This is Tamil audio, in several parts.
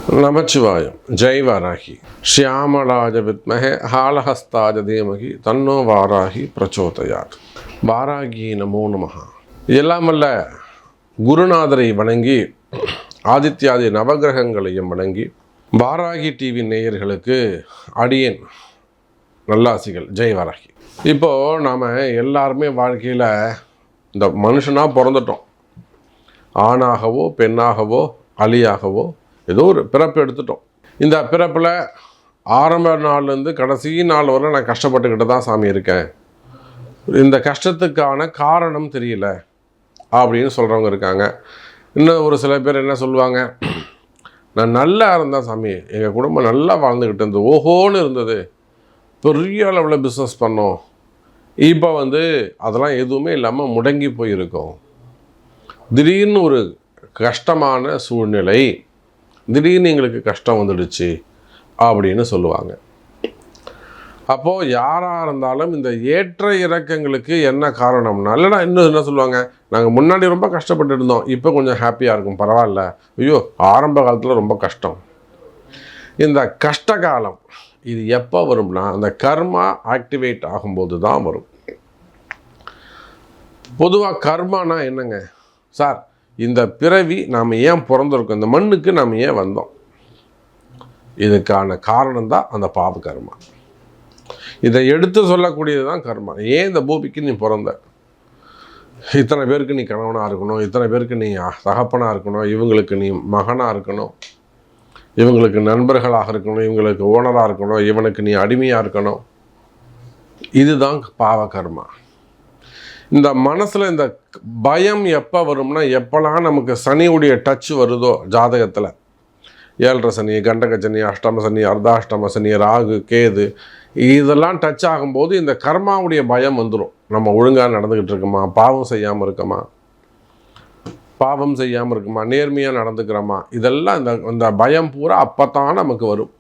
நமச்சிவாயம். ஜெய் வாராகி. ஷியாமளாஜ வித்மஹே ஹாலஹஸ்தாஜ தீமகி தன்னோ வாராகி பிரச்சோதயாத். வாராகி நமோ நமஹ. எல்லாமல்ல குருநாதரை வணங்கி ஆதித்யாதி நவகிரகங்களையும் வணங்கி வாராகி டிவி நேயர்களுக்கு அடியேன் நல்லாசிகள். ஜெய் வாராகி. இப்போது நாம் எல்லாருமே வாழ்க்கையில் இந்த மனுஷனாக பிறந்துட்டோம். ஆணாகவோ பெண்ணாகவோ அலியாகவோ ஏதோ ஒரு பிறப்பு எடுத்துட்டோம். இந்த பிறப்பில் ஆரம்ப நாள்லேருந்து கடைசி நாள் வரை நான் கஷ்டப்பட்டுக்கிட்டு தான் சாமி இருக்கேன், இந்த கஷ்டத்துக்கான காரணம் தெரியல அப்படின்னு சொல்கிறவங்க இருக்காங்க. இன்னும் ஒரு சில பேர் என்ன சொல்லுவாங்க, நான் நல்லா இருந்தேன் சாமி, எங்கள் குடும்பம் நல்லா வாழ்ந்துக்கிட்டு இருந்தது, ஓஹோன்னு இருந்தது, பெரிய அளவில் பிஸ்னஸ் பண்ணோம், இப்போ அதெல்லாம் எதுவுமே இல்லாமல் முடங்கி போயிருக்கோம், திடீர்னு ஒரு கஷ்டமான சூழ்நிலை, திடீர்னு எங்களுக்கு கஷ்டம் வந்துடுச்சு அப்படின்னு சொல்லுவாங்க. அப்போது யாராக இருந்தாலும் இந்த ஏற்ற இறக்கங்களுக்கு என்ன காரணம்னா, இல்லைனா இன்னும் என்ன சொல்லுவாங்க, நாங்கள் முன்னாடி ரொம்ப கஷ்டப்பட்டு இருந்தோம், இப்போ கொஞ்சம் ஹாப்பியாக இருக்கும், பரவாயில்ல, ஐயோ ஆரம்ப காலத்தில் ரொம்ப கஷ்டம். இந்த கஷ்ட காலம் இது எப்போ வரும்னா, அந்த கர்மா ஆக்டிவேட் ஆகும்போது தான் வரும். பொதுவாக கர்மானா என்னங்க சார், இந்த பிறவி நாம் ஏன் பிறந்திருக்கோம், இந்த மண்ணுக்கு நாம் ஏன் வந்தோம், இதுக்கான காரணம் தான் அந்த பாவ கர்மா. இதை எடுத்து சொல்லக்கூடியது தான் கர்மா. ஏன் இந்த பூமிக்கு நீ பிறந்த, இத்தனை பேருக்கு நீ கணவனாக இருக்கணும், இத்தனை பேருக்கு நீ தகப்பனாக இருக்கணும், இவங்களுக்கு நீ மகனாக இருக்கணும், இவங்களுக்கு நண்பர்களாக இருக்கணும், இவங்களுக்கு ஓனராக இருக்கணும், இவனுக்கு நீ அடிமையாக இருக்கணும், இதுதான் பாவ கர்மா. இந்த மனசில் இந்த பயம் எப்போ வரும்னா, எப்போலாம் நமக்கு சனியுடைய டச் வருதோ ஜாதகத்தில், 7.5 சனி, கண்டக சனி, அஷ்டம சனி, அர்த்தாஷ்டம சனி, ராகு, கேது, இதெல்லாம் டச் ஆகும்போது இந்த கர்மாவுடைய பயம் வந்துடும். நம்ம ஒழுங்காக நடந்துக்கிட்டு இருக்கோமா, பாவம் செய்யாமல் இருக்குமா, நேர்மையாக நடந்துக்கிறோமா, இதெல்லாம் இந்த பயம் பூரா அப்போ தான் நமக்கு வரும்.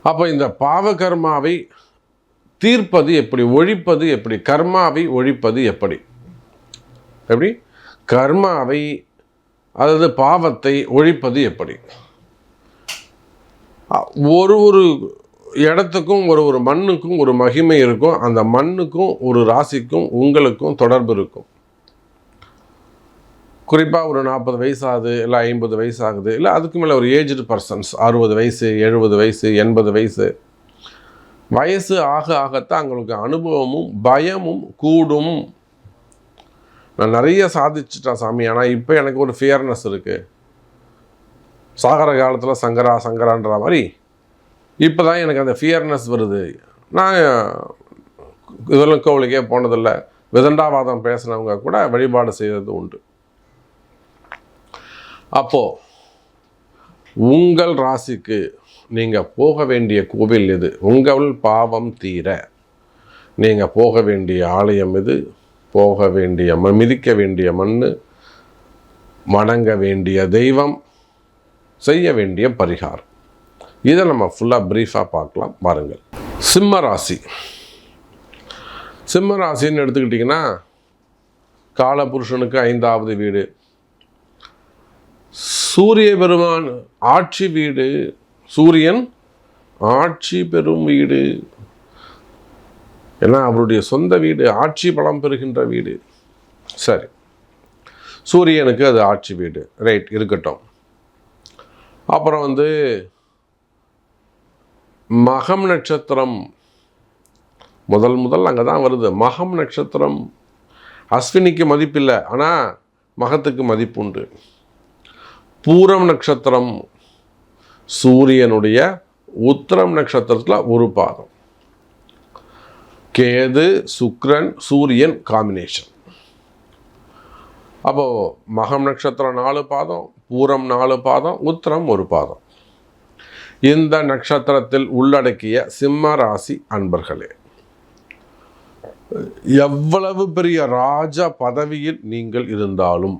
அப்போ இந்த பாவ கர்மாவை தீர்ப்பது எப்படி, ஒழிப்பது எப்படி, கர்மாவை ஒழிப்பது எப்படி, கர்மாவை அதாவது பாவத்தை ஒழிப்பது எப்படி? ஒரு இடத்துக்கும் ஒரு மண்ணுக்கும் ஒரு மகிமை இருக்கும், அந்த மண்ணுக்கும் ஒரு ராசிக்கும் உங்களுக்கும் தொடர்பு இருக்கும். குறிப்பாக ஒரு 40 வயசாகுது, இல்லை 50 வயசாகுது, இல்லை அதுக்கு மேலே ஒரு ஏஜ்டு பர்சன்ஸ், 60 வயசு, 70 வயசு, 80 வயசு, வயசு ஆக ஆகத்தான் அவங்களுக்கு அனுபவமும் பயமும் கூடும். நான் நிறைய சாதிச்சிட்டேன் சாமி, ஆனால் இப்போ எனக்கு ஒரு ஃபியர்னஸ் இருக்குது, சாகர காலத்தில் சங்கரான்ற மாதிரி இப்போ தான் எனக்கு அந்த ஃபியர்னஸ் வருது. நான் இதெல்லாம் கோவிலுக்கே போனதில்லை, விதண்டாவாதம் பேசினவங்க கூட வழிபாடு செய்கிறது உண்டு. அப்போது உங்கள் ராசிக்கு நீங்கள் போக வேண்டிய கோவில் எது, உங்கள் பாவம் தீர நீங்கள் போக வேண்டிய ஆலயம் எது, போக வேண்டிய மிதிக்க வேண்டிய மண், வணங்க வேண்டிய தெய்வம், செய்ய வேண்டிய பரிகாரம், இதை நம்ம ஃபுல்லாக ப்ரீஃபாக பார்க்கலாம் பாருங்கள். சிம்ம ராசி. சிம்ம ராசின்னு எடுத்துக்கிட்டிங்கன்னா காலபுருஷனுக்கு 5வது வீடு, சூரிய பெருமான் ஆட்சி வீடு, சூரியன் ஆட்சி பெறும் வீடு, ஏன்னா அவருடைய சொந்த வீடு, ஆட்சி பலம் பெறுகின்ற வீடு. சரி, சூரியனுக்கு அது ஆட்சி வீடு, ரைட், இருக்கட்டும். அப்புறம் மகம் நட்சத்திரம் முதல் அங்கே தான் வருது. மகம் நட்சத்திரம் அஸ்வினிக்கு மதிப்பில்லை, ஆனால் மகத்துக்கு மதிப்பு உண்டு. பூரம் நட்சத்திரம் சூரியனுடைய உத்திரம் நட்சத்திரத்தில் ஒரு பாதம், கேது சுக்கிரன் சூரியன் காம்பினேஷன். அப்போது மகம் நட்சத்திரம் 4 பாதம், பூரம் 4 பாதம், உத்திரம் 1 பாதம். இந்த நட்சத்திரத்தில் உள்ளடக்கிய சிம்ம ராசி அன்பர்களே, எவ்வளவு பெரிய ராஜ பதவியில் நீங்கள் இருந்தாலும்,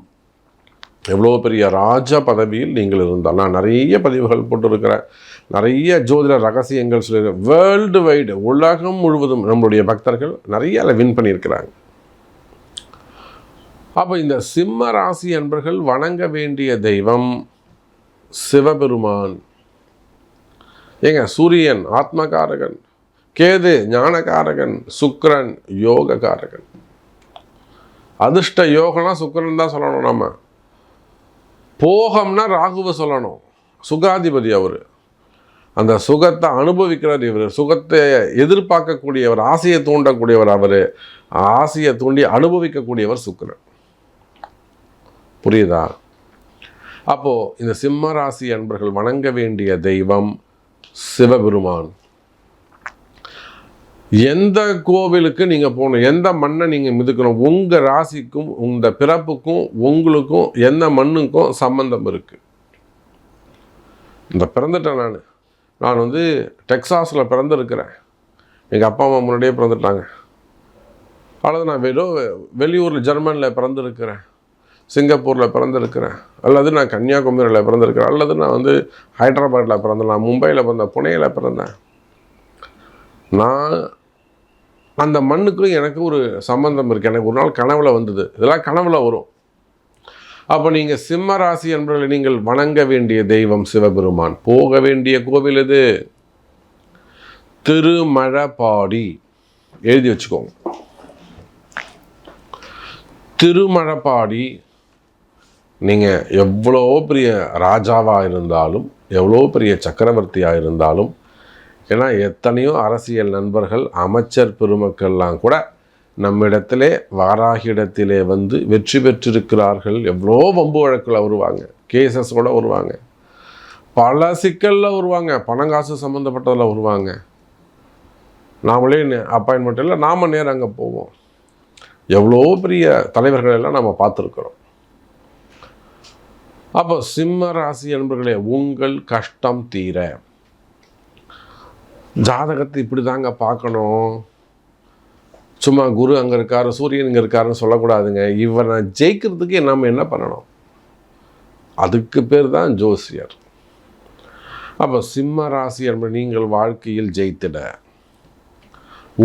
எவ்வளோ பெரிய ராஜ பதவியில் நீங்கள் இருந்தால், நான் நிறைய பதிவுகள் போட்டிருக்கிறேன், நிறைய ஜோதிட ரகசியங்கள் சொல்லியிருக்கேன், வேர்ல்டு வைடு, உலகம் முழுவதும் நம்மளுடைய பக்தர்கள் நிறைய அதில் வின் பண்ணியிருக்கிறாங்க. அப்போ இந்த சிம்ம ராசி அன்பர்கள் வணங்க வேண்டிய தெய்வம் சிவபெருமான். ஏங்க சூரியன் ஆத்மகாரகன், கேது ஞானகாரகன், சுக்கிரன் யோககாரகன். அதிர்ஷ்ட யோகம்னா சுக்கிரன் தான் சொல்லணும். நம்ம போகம்னா ராகுவை சொல்லணும். சுகாதிபதி அவர். அந்த சுகத்தை அனுபவிக்கிறார் இவர். சுகத்தை எதிர்பார்க்கக்கூடியவர், ஆசையை தூண்டக்கூடியவர் அவர். ஆசையை தூண்டி அனுபவிக்கக்கூடியவர் சுக்கிரன். புரியுதா? அப்போது இந்த சிம்ம ராசி அன்பர்கள் வணங்க வேண்டிய தெய்வம் சிவபெருமான். எந்த கோவிலுக்கு நீங்கள் போகணும், எந்த மண்ணை நீங்கள் மிதுக்கணும், உங்கள் ராசிக்கும் இந்த பிறப்புக்கும் உங்களுக்கும் எந்த மண்ணுக்கும் சம்பந்தம் இருக்குது. இந்த பிறந்துட்டேன் நான் வந்து டெக்சாஸில் பிறந்திருக்கிறேன். எங்கள் அப்பா அம்மா முன்னாடியே பிறந்துட்டாங்க. அல்லது நான் வெளியூரில் ஜெர்மனியில் பிறந்திருக்கிறேன், சிங்கப்பூரில் பிறந்திருக்கிறேன், அல்லது நான் கன்னியாகுமரியில் பிறந்திருக்கிறேன், அல்லது நான் வந்து ஹைதராபாத்தில் பிறந்தேன், நான் மும்பையில் பிறந்தேன், புனேயில் பிறந்தேன். நான் அந்த மண்ணுக்கும் எனக்கு ஒரு சம்பந்தம் இருக்குது. எனக்கு ஒரு நாள் கனவுல வந்தது. இதெல்லாம் கனவுல வரும். அப்போ நீங்கள் சிம்ம ராசி என்பவர்களை நீங்கள் வணங்க வேண்டிய தெய்வம் சிவபெருமான். போக வேண்டிய கோவில் இது திருமழபாடி. எழுதி வச்சுக்கோங்க. திருமழபாடி. நீங்கள் எவ்வளோ பெரிய ராஜாவாக இருந்தாலும், எவ்வளோ பெரிய சக்கரவர்த்தியாக இருந்தாலும், ஏன்னா எத்தனையோ அரசியல் நண்பர்கள், அமைச்சர் பெருமக்கள்லாம் கூட நம்மிடத்திலே வாராகிடத்திலே வந்து வெற்றி பெற்றிருக்கிறார்கள். எவ்வளோ வம்பு வழக்கில் வருவாங்க, கேசஸோடு வருவாங்க, பல சிக்கலில் வருவாங்க, பணங்காசு சம்மந்தப்பட்டதில் வருவாங்க. நாமளே அப்பாயின்மெண்ட் இல்லை, நாம் நேரம் அங்கே போவோம். எவ்வளோ பெரிய தலைவர்கள் எல்லாம் நம்ம பார்த்துருக்குறோம். அப்போ சிம்ம ராசி என்பர்களே, உங்கள் கஷ்டம் தீர ஜாதகத்தை இப்படி தாங்க பார்க்கணும். சும்மா குரு அங்கே இருக்கார், சூரியன் இங்கே இருக்காருன்னு சொல்லக்கூடாதுங்க. இவனை ஜெயிக்கிறதுக்கு நம்ம என்ன பண்ணணும்? அதுக்கு பேர் தான் ஜோசியர். அப்போ சிம்ம ராசி என்பது நீங்கள் வாழ்க்கையில் ஜெயித்திட,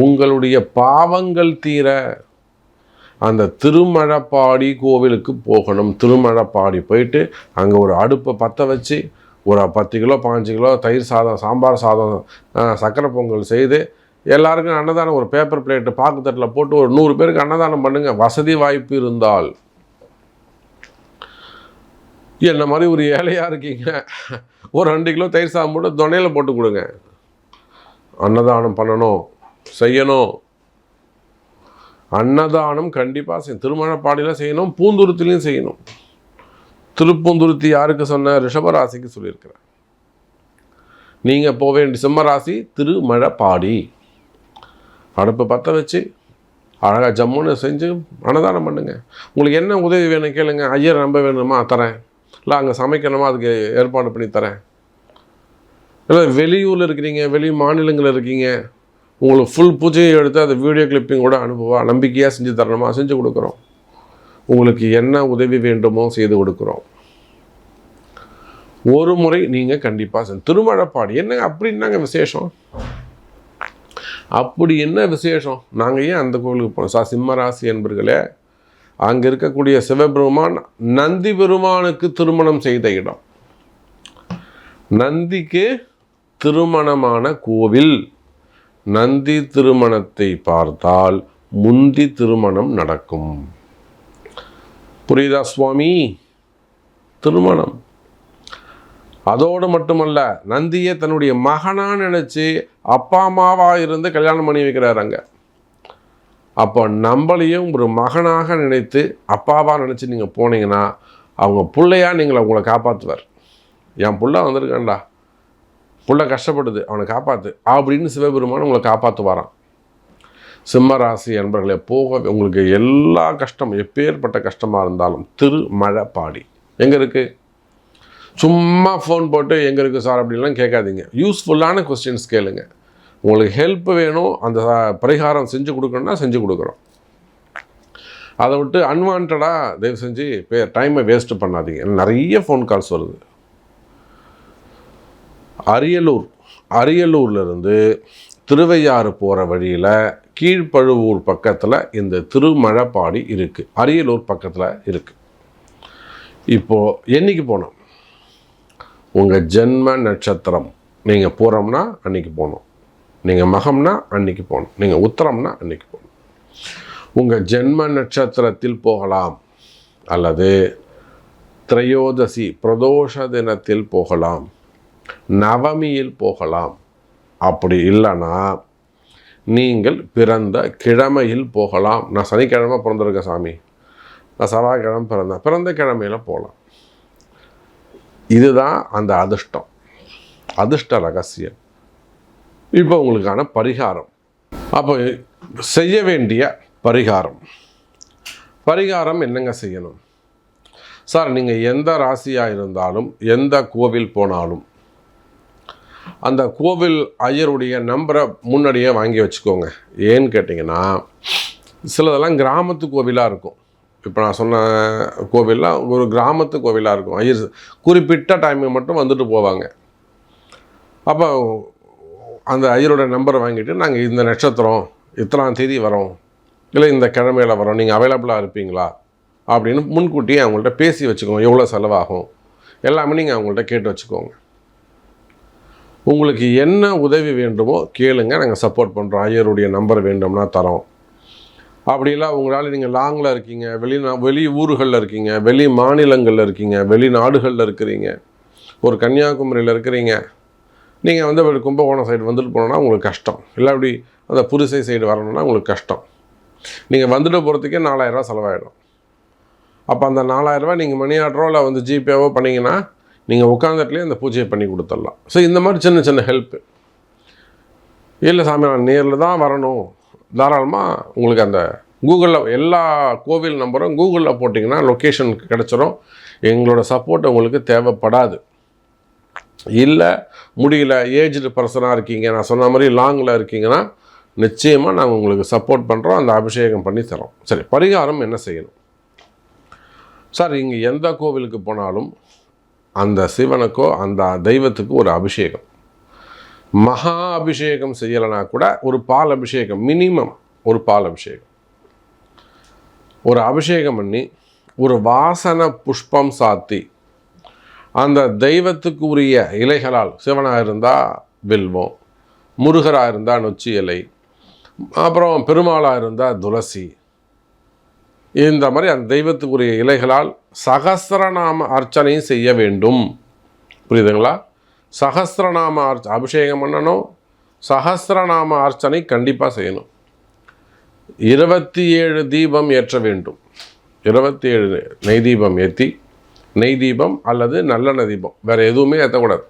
உங்களுடைய பாவங்கள் தீர அந்த திருமழப்பாடி கோவிலுக்கு போகணும். திருமழப்பாடி போயிட்டு அங்கே ஒரு அடுப்பை பற்ற வச்சு ஒரு 10 கிலோ 15 கிலோ தயிர் சாதம், சாம்பார் சாதம், சக்கரை பொங்கல் செய்து எல்லாருக்கும் அன்னதானம், ஒரு பேப்பர் பிளேட்டு பாக்குத்தட்டில் போட்டு ஒரு 100 பேருக்கு அன்னதானம் பண்ணுங்கள். வசதி வாய்ப்பு இருந்தால். என்ன மாதிரி ஒரு ஏழையாக இருக்கீங்க, ஒரு 2 கிலோ தயிர் சாதம் போட்டு தொண்டையில் போட்டு கொடுங்க. அன்னதானம் பண்ணணும், செய்யணும். அன்னதானம் கண்டிப்பாக செய்யணும். திருமணப்பாடியில் செய்யணும், பூந்துருத்திலையும் செய்யணும். திருப்பூந்துருத்தி யாருக்கு சொன்ன? ரிஷபராசிக்கு சொல்லியிருக்கிறேன். நீங்கள் போக வேண்டிய சிம்மராசி திருமழப்பாடி. அடுப்பை பற்ற வச்சு அழகாக ஜம்முன்னு செஞ்சு அன்னதானம் பண்ணுங்க. உங்களுக்கு என்ன உதவி வேணும் கேளுங்க. ஐயர் நம்ப வேணுமா? தரேன். இல்லை அங்கே சமைக்கணுமா? அதுக்கு ஏற்பாடு பண்ணி தரேன். இல்லை வெளியூரில் இருக்கிறீங்க, வெளி மாநிலங்களில் இருக்கீங்க, உங்களுக்கு ஃபுல் பூஜையை எடுத்து அதை வீடியோ கிளிப்பிங் கூட அனுப்புவா, நம்பிக்கையாக செஞ்சு தரணுமா? செஞ்சு கொடுக்குறோம். உங்களுக்கு என்ன உதவி வேண்டுமோ செய்து கொடுக்குறோம். ஒரு முறை நீங்கள் கண்டிப்பாக திருமழப்பாடி. என்னங்க அப்படி என்னங்க விசேஷம்? அப்படி என்ன விசேஷம்? நாங்கள் ஏன் அந்த கோவிலுக்கு போனோம்? சிம்மராசி என்பர்களே, அங்கே இருக்கக்கூடிய சிவபெருமான் நந்தி பெருமானுக்கு திருமணம் செய்த இடம். நந்திக்கு திருமணமான கோவில். நந்தி திருமணத்தை பார்த்தால் முந்தி திருமணம் நடக்கும். புரியுதா சுவாமி? திருமணம். அதோடு மட்டுமல்ல, நந்தியை தன்னுடைய மகனாக நினச்சி அப்பா அம்மாவாக இருந்து கல்யாணம் பண்ணி வைக்கிறார் அங்கே. அப்போ நம்மளையும் ஒரு மகனாக நினைத்து அப்பாவாக நினச்சி நீங்கள் போனீங்கன்னா அவங்க பிள்ளையாக நீங்கள் உங்களை காப்பாற்றுவார். என் புள்ள வந்திருக்கான்டா, புள்ள கஷ்டப்படுது, அவனை காப்பாற்று அப்படின்னு சிவபெருமான் உங்களை காப்பாற்றுவாரான். சிம்மராசி என்பர்களே, போக உங்களுக்கு எல்லா கஷ்டம், எப்பேற்பட்ட கஷ்டமாக இருந்தாலும் திருமழப்பாடி எங்கே இருக்குது? சும்மா ஃபோன் போட்டு எங்கே இருக்குது சார் அப்படின்லாம் கேட்காதீங்க. யூஸ்ஃபுல்லான கொஸ்டின்ஸ் கேளுங்க. உங்களுக்கு ஹெல்ப் வேணும், அந்த பரிகாரம் செஞ்சு கொடுக்கணும்னா செஞ்சு கொடுக்குறோம். அதை விட்டு அன்வான்டாக தயவு செஞ்சு டைமை வேஸ்ட்டு பண்ணாதீங்க. நிறைய ஃபோன் கால்ஸ் வருது. அரியலூர்லேருந்து திருவையாறு போகிற வழியில் கீழ்ப்பழுவூர் பக்கத்தில் இந்த திருமழப்பாடி இருக்குது. அரியலூர் பக்கத்தில் இருக்குது. இப்போது என்றைக்கு போனோம்? உங்கள் ஜென்ம நட்சத்திரம். நீங்கள் பூரம்னா அன்றைக்கி போகணும், நீங்கள் மகம்னா அன்றைக்கி போகணும், நீங்கள் உத்தரம்னா அன்றைக்கி போகணும். உங்கள் ஜென்ம நட்சத்திரத்தில் போகலாம், அல்லது திரையோதசி பிரதோஷ தினத்தில் போகலாம், நவமியில் போகலாம். அப்படி இல்லைன்னா நீங்கள் பிறந்த கிழமையில் போகலாம். நான் சனிக்கிழமை பிறந்திருக்கேன் சாமி, நான் செவ்வாய்க்கிழமை பிறந்தேன், பிறந்த கிழமையில் போகலாம். இதுதான் அந்த அதிர்ஷ்ட ரகசியம். இப்போ உங்களுக்கான பரிகாரம். அப்போ செய்ய வேண்டிய பரிகாரம் என்னங்க செய்யணும் சார்? நீங்கள் எந்த ராசியாக இருந்தாலும், எந்த கோவில் போனாலும், அந்த கோவில் ஐயருடைய நம்பரை முன்னாடியே வாங்கி வச்சுக்கோங்க. ஏன்னு கேட்டிங்கன்னா, சிலதெல்லாம் கிராமத்து கோவிலாக இருக்கும். இப்போ நான் சொன்ன கோவில்லாம் ஒரு கிராமத்து கோவிலாக இருக்கும். ஐயர் குறிப்பிட்ட டைமுக்கு மட்டும் வந்துட்டு போவாங்க. அப்போ அந்த ஐயரோட நம்பரை வாங்கிட்டு, நாங்கள் இந்த நட்சத்திரம் இத்தனாம் தேதி வரோம், இல்லை இந்த கிழமையில் வரோம், நீங்கள் அவைலபிளாக இருப்பீங்களா அப்படின்னு முன்கூட்டியே அவங்கள்ட்ட பேசி வச்சுக்கோங்க. எவ்வளோ செலவாகும் எல்லாமே நீங்கள் அவங்கள்ட்ட கேட்டு வச்சுக்கோங்க. உங்களுக்கு என்ன உதவி வேண்டுமோ கேளுங்க, நாங்கள் சப்போர்ட் பண்ணுறோம். ஐயருடைய நம்பர் வேண்டும்னா தரோம். அப்படிலாம் உங்களால் நீங்கள் லாங்கில் இருக்கீங்க, வெளி ஊர்களில் இருக்கீங்க, வெளி மாநிலங்களில் இருக்கீங்க, வெளிநாடுகளில் இருக்கிறீங்க, ஒரு கன்னியாகுமரியில் இருக்கிறீங்க, நீங்கள் வந்து கும்பகோணம் சைடு வந்துட்டு போனோன்னா உங்களுக்கு கஷ்டம், இல்லை அப்படி அந்த புரிசை சைடு வரணும்னா உங்களுக்கு கஷ்டம். நீங்கள் வந்துட்டு போகிறதுக்கே 4000 ரூபா செலவாயிடும். அப்போ அந்த 4000 ரூபா நீங்கள் மணி ஆர்டரோ இல்லை வந்து ஜிபேவோ பண்ணிங்கன்னா நீங்கள் உட்காந்துட்டுலேயே அந்த பூஜையை பண்ணி கொடுத்துடலாம். ஸோ இந்த மாதிரி சின்ன சின்ன ஹெல்ப்பு. இல்லை சாமி நான் நேரில் தான் வரணும், தாராளமாக உங்களுக்கு அந்த கூகுளில் எல்லா கோவில் நம்பரும் கூகுளில் போட்டிங்கன்னா லொக்கேஷன் கிடச்சிரும். எங்களோட சப்போர்ட் உங்களுக்கு தேவைப்படாது. இல்லை முடியல, ஏஜ்டு பர்சனாக இருக்கீங்க, நான் சொன்ன மாதிரி லாங்கில் இருக்கீங்கன்னா நிச்சயமாக நாங்கள் உங்களுக்கு சப்போர்ட் பண்ணுறோம், அந்த அபிஷேகம் பண்ணி தரோம். சரி, பரிகாரம் என்ன செய்யணும் சார்? இங்கே எந்த கோவிலுக்கு போனாலும் அந்த சிவனுக்கோ அந்த தெய்வத்துக்கு ஒரு அபிஷேகம், மகா அபிஷேகம் செய்யலைனா கூட ஒரு பால் அபிஷேகம், மினிமம் ஒரு பால் அபிஷேகம், ஒரு அபிஷேகம் பண்ணி ஒரு வாசன புஷ்பம் சாத்தி அந்த தெய்வத்துக்கு உரிய இலைகளால், சிவனாக இருந்தால் வில்வம், முருகராக இருந்தால் நொச்சி இலை, அப்புறம் பெருமாளாக இருந்தால் துளசி, இந்த மாதிரி அந்த தெய்வத்துக்குரிய இலைகளால் சகஸ்ரநாம அர்ச்சனையும் செய்ய வேண்டும். புரியுதுங்களா? சகஸ்ரநாம அபிஷேகம் பண்ணணும், சகஸ்ரநாம அர்ச்சனை கண்டிப்பாக செய்யணும். 27 தீபம் ஏற்ற வேண்டும். 27 நெய் தீபம் ஏற்றி, நெய் தீபம் அல்லது நல்லெண்ணெய் தீபம், வேறு எதுவுமே ஏற்றக்கூடாது.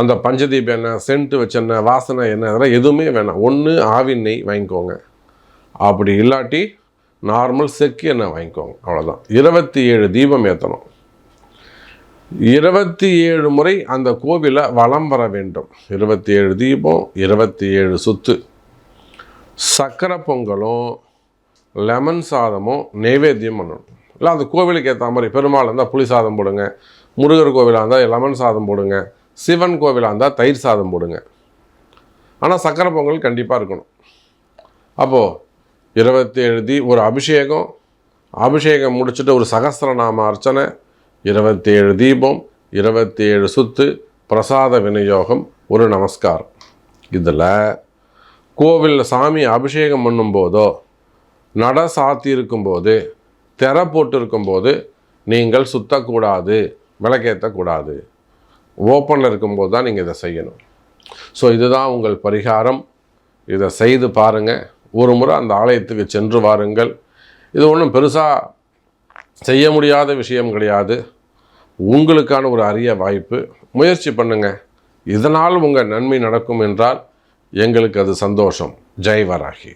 அந்த பஞ்சதீபம் எண்ணெய், சென்ட்டு வச்செண்ணெய், வாசனை எண்ணெய், அதெல்லாம் எதுவுமே வேணாம். ஒன்று ஆவின் நெய் வாங்கிக்கோங்க, அப்படி இல்லாட்டி நார்மல் செக்கு எண்ணெய் வாங்கிக்கோங்க, அவ்வளோதான். 27 தீபம் ஏற்றணும். 27 முறை அந்த கோவிலை வலம் வர வேண்டும். 27 தீபம், 27 சுத்து. சக்கரை பொங்கலும் லெமன் சாதமும் நைவேத்தியம் பண்ணணும். இல்லை அந்த கோவிலுக்கு ஏற்ற மாதிரி, பெருமாள் இருந்தால் புளி சாதம் போடுங்க, முருகர் கோவிலாக இருந்தால் லெமன் சாதம் போடுங்க, சிவன் கோவிலாக இருந்தால் தயிர் சாதம் போடுங்க. ஆனால் சக்கரை பொங்கல் கண்டிப்பாக இருக்கணும். அப்போது 27 ஒரு அபிஷேகம் முடிச்சுட்டு ஒரு சகஸ்ரநாம அர்ச்சனை, 27 தீபம், 27 சுத்து, பிரசாத விநியோகம், ஒரு நமஸ்காரம். இதில் கோவிலில் சாமி அபிஷேகம் பண்ணும்போதோ, நட சாத்தி இருக்கும்போது, திரை போட்டு இருக்கும்போது நீங்கள் சுத்தக்கூடாது, விளக்கேற்றக்கூடாது. ஓப்பனில் இருக்கும்போது தான் நீங்கள் இதை செய்யணும். ஸோ இதுதான் உங்கள் பரிகாரம். இதை செய்து பாருங்கள். ஒரு முறை அந்த ஆலயத்துக்கு சென்று வாருங்கள். இது ஒன்றும் பெருசாக செய்ய முடியாத விஷயம் கிடையாது. உங்களுக்கான ஒரு அரிய வாய்ப்பு. முயற்சி பண்ணுங்கள். இதனால் உங்கள் நன்மை நடக்கும் என்றால் எங்களுக்கு அது சந்தோஷம். ஜெய் வராகி.